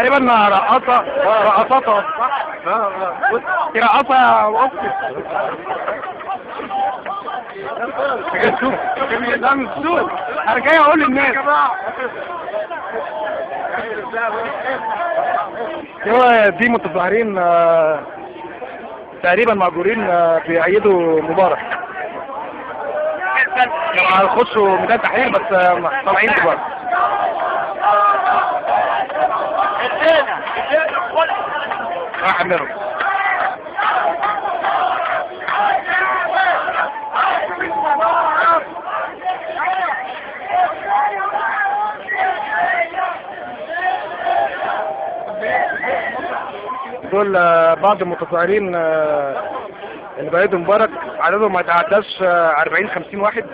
تقريبا رقصة رقصات صح؟ دي رقصة يا أختي. شوف ده مش سوق، أنا جاي أقول للناس دي متظاهرين تقريبا مأجورين بيأيدوا مبارك. كانوا هيخشوا ميدان تحرير بس طالعين دلوقتي. راح منهم. دول بعض المتظاهرين اللي بأيدوا مبارك، عددهم ما يتعداش 40-50 واحد،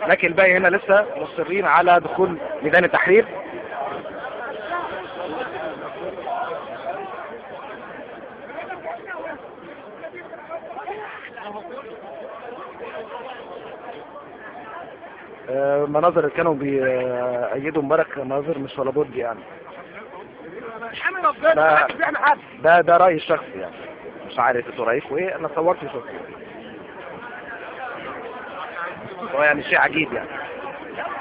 لكن الباقي هنا لسه مصرين على دخول ميدان التحرير. مناظر اللي كانوا بيأيدوا مبارك مناظر مش ولا بد يعني. ده رأيي الشخصي يعني، مش عارف انتوا رأيكم ايه. انا صورت شخصي، هو يعني شيء عجيب يعني،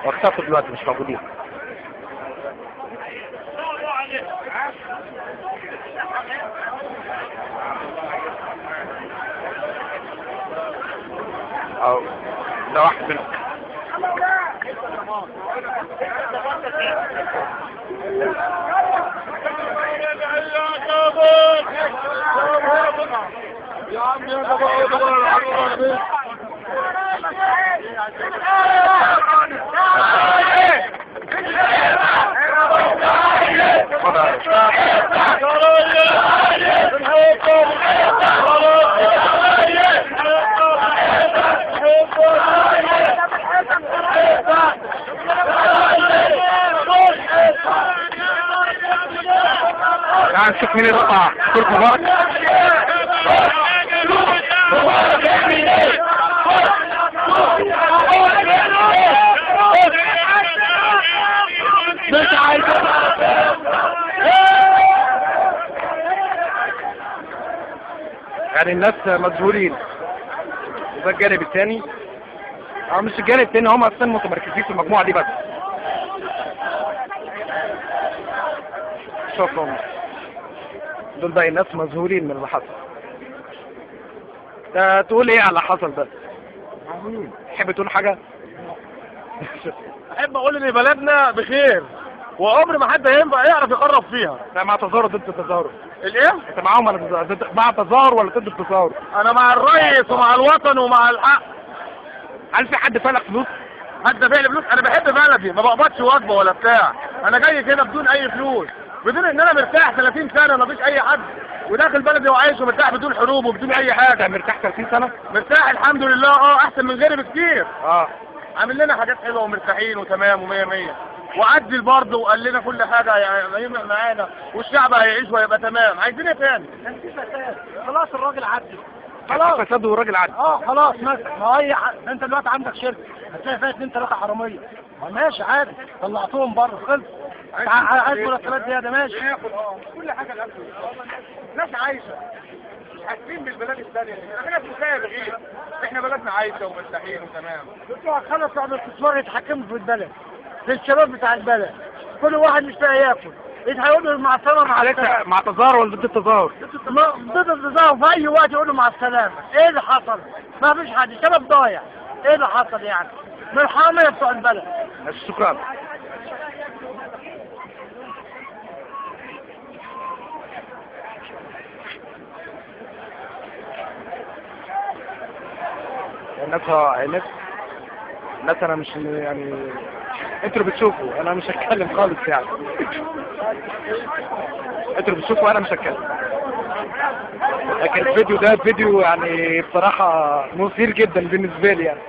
واختفوا دلوقتي مش موجودين. او ده واحد منهم. يا عم يا تعال نشوف مين اللي قطع صورة مبارك. يعني الناس مذهولين. وده الجانب الثاني، او مش الجانب الثاني، هم اصلا متمركزين في المجموعة دي بس. شوفهم دول باقي الناس مذهولين من اللي حصل. تقول ايه على اللي حصل ده؟ تحب تقول حاجة؟ احب اقول ان بلدنا بخير، وعمر ما حد هينفع يعرف يقرب فيها. انت مع تظاهر ضد التظاهر؟ الايه؟ انت معاهم ولا مع التظاهر ولا ضد التظاهر؟ انا مع الرئيس ومع الوطن ومع الحق. هل في حد فلق فلوس؟ حد فعل فلوس؟ انا بحب بلدي، ما بقبضش وجبه ولا بتاع. انا جاي كده بدون اي فلوس، بدون ان انا مرتاح 30 سنه مفيش اي حد، وداخل بلدي وعايش ومرتاح بدون حروب وبدون اي حاجه. مرتاح 30 سنه؟ مرتاح الحمد لله. احسن من غيري بكتير. عامل لنا حاجات حلوه ومرتاحين وتمام ومية مية، وعدل برضه وقال لنا كل حاجه يعني يمنع معانا، والشعب هيعيش وهيبقى تمام. عايزين ايه تاني؟ كان في فساد، خلاص الراجل عدل. خلاص فساد والراجل عدل. خلاص مثلا، ما هي انت دلوقتي عندك شركه هتلاقي فيها 2-3 حراميه، ماشي عادي، طلعتهم بره خلص. عايز مرتبات زياده ماشي. ياخد كل حاجه الاكل. ناس عايشه مش حاسين بالبلاد الثانيه، احنا ناس مسايا بغير، احنا بلدنا عايشه ومرتاحين وتمام. انتوا خلصوا بتوع الاستثمار يتحكموا في البلد، في الشباب بتاع البلد، كل واحد مش لاقي ياكل، هيقولوا مع السلامه. مع تظاهر ولا ضد التظاهر؟ ضد التظاهر، في اي وقت يقولوا مع السلامه. ايه اللي حصل؟ ما فيش حد، الشباب ضايع. ايه اللي حصل يعني؟ من الحراميه بتوع البلد. شكرا. الناس انا مش يعني، انتوا اللي بتشوفوا، انا مش هتكلم خالص يعني. انتوا اللي بتشوفوا، انا مش هتكلم. لكن الفيديو ده فيديو يعني بصراحة مثير جدا بالنسبة لي يعني.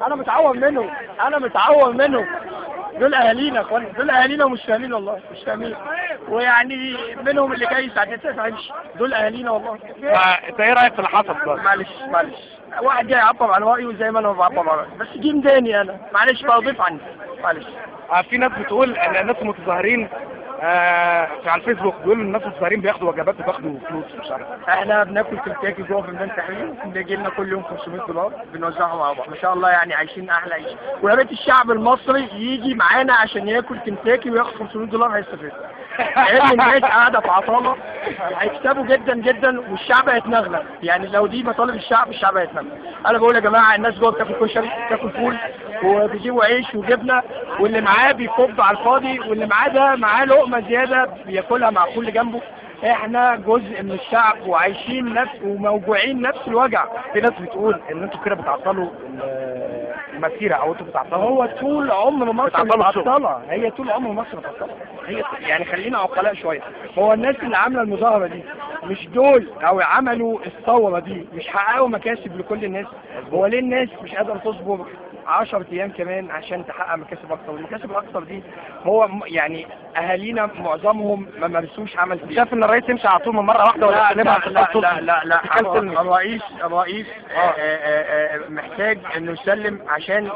انا متعود منه، دول اهالينا، دول اهالينا ومش فاهمين والله، مش فاهمين. ويعني منهم اللي جاي الساعه 9 هيمشي، دول اهالينا والله. انت ايه رايك في اللي حصل ده؟ معلش واحد جاي يعبر عن رايه زي ما انا بعبر عن رايي، بس دي مداني انا، معلش بقى ضيف عني، معلش. في ناس بتقول ان الناس المتظاهرين على الفيسبوك بيقولوا الناس المتظاهرين بياخدوا وجبات وبياخدوا فلوس مش عارف. احنا بناكل كنتاكي جوه في ميدان التحرير، بيجي لنا كل يوم $500 بنوزعهم على بعض، ما شاء الله يعني عايشين احلى عيشه، ويا ريت الشعب المصري يجي معانا عشان ياكل كنتاكي وياخد $500 هيستفاد. لان الناس قاعده في عطاله، هيكسبوا جدا جدا والشعب هيتنغلق، يعني لو دي مطالب الشعب هيتنغلق. انا بقول يا جماعه الناس جوه بتاكل كشري، بتاكل فول، وبيجيبوا عيش وجبنه، واللي معاه بيكب على الفاضي، واللي معاه ده معاه لقمه زياده بياكلها مع كل جنبه. احنا جزء من الشعب وعايشين نفس وموجوعين نفس الوجع. في ناس بتقول ان انتوا كده بتعطلوا المسيره او انتوا بتعطلوا. هو طول عمر مصر متعطله، هي طول عمر مصر متعطله، هي يعني خلينا عقلاء شويه. هو الناس اللي عامله المظاهره دي مش دول او عملوا الثوره دي مش حققوا مكاسب لكل الناس؟ هو ليه الناس مش قادره تصبر 10 ايام كمان عشان تحقق مكاسب اكتر؟ والمكاسب الاكتر دي هو يعني اهالينا معظمهم ما مارسوش عمل فيه. شايف ان الرئيس يمشي على طول من مره واحده ولا لا الرئيس محتاج انه يسلم، عشان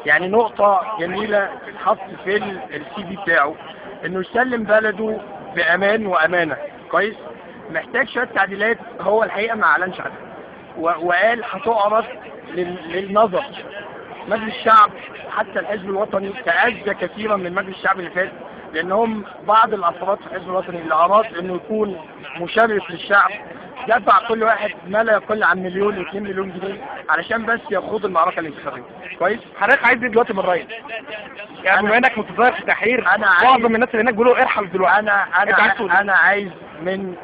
يعني نقطه جميله تتحط في السي في بتاعه، انه يسلم بلده بامان وامانه. كويس، محتاج شويه تعديلات. هو الحقيقه ما اعلنش عنها وقال هتعرض للنظر. مجلس الشعب حتى الحزب الوطني تأذى كثيرا من مجلس الشعب اللي فات، لانهم بعض الافراد في الحزب الوطني اللي اراد انه يكون مشرف للشعب دفع كل واحد ما لا يقل عن 1 و2 مليون جنيه علشان بس يخوض المعركه الانتخابيه. كويس، حضرتك عايز ايه دلوقتي من الرئيس؟ يعني بما انك متظاهر في التحرير، معظم الناس اللي هناك بيقولوا ارحل دلوقتي. انا عايز من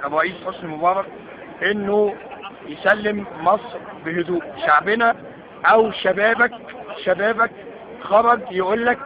الرئيس حسني مبارك انه يسلم مصر بهدوء. شعبنا او شبابك خرج يقول لك